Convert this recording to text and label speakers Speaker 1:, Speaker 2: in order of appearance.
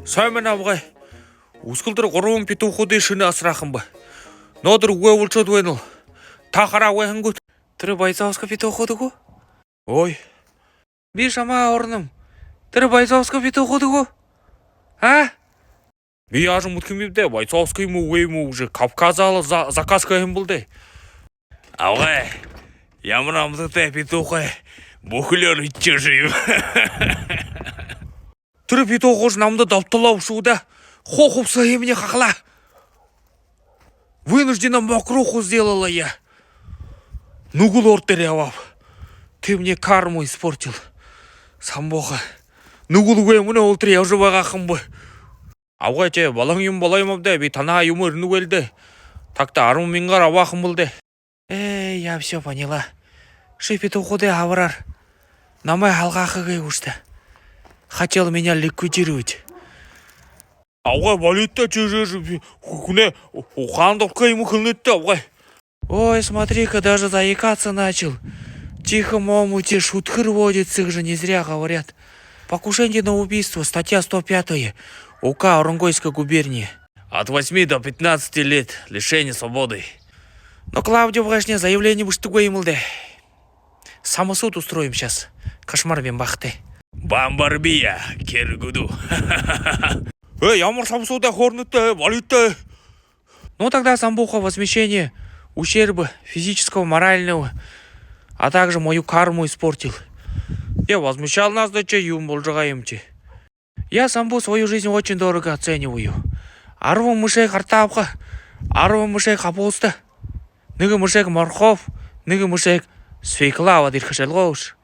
Speaker 1: Сайн авгай. Үсгэлдэр 3 битүүхүүдийн шинэ асраахан ба. Нодор үгэвүүлчүүд байна уу? Та хараагүй хангут. Тэр Байзовска битүүхүүд үгүй? Ой. Би шамаа орном. Тэр Байзовска битүүхүүд үгүй? А? Би яаж мутхим бивдэ Байзовска юм уу юм уу гэж Кавказал заказка юм бол дэ. Авгай. Ямар амттай битүүхэ бүхлээр ичиж юм. Тэр битүүхөс намд давтлаа шүү да. Хоховса имени хахла. Вынуждена мокруху сделала я. Нугул ортер явав. Ты мне карму испортил. Самбоха. Нугул гэ мөнө ультер явж байгаахан бо. Авгай чи болон юм болоомовдэ би танаа юм өрнүгэлдэ. Такта 10 мянгаар аваахан бол дэ. Я все поняла. Шипетухуды аврар. Намай халгаахыгэй үстэй. Хотел меня ликвидировать. Авгай болитта чижээ хүнэ ухаандурка ему хилнэттэй авгай. Ой, смотри-ка, даже заикаться начал. Тихом омуте шутхыр водится, их же не зря говорят. Покушение на убийство, статья 105 УК Уренгойской губернии. От 8 до 15 лет лишения свободы. Но Клавдию Врашне заявление выштугой имылды. Самосуд устроим сейчас. Кошмар бимбахты. Бамбарбия, Киргуду. Ямар самсуда хорнутая, болитая. Ну тогда самбуха возмещение ущерба физического, морального, а также мою карму испортил. Я возмещал нас до чаем, болжагаемчи. Я самбу свою жизнь очень дорого оцениваю. Арва мышей картавка, арва мышей капуста, ныга мышей морков, ныга мышей свекла вадир хашелгоуш.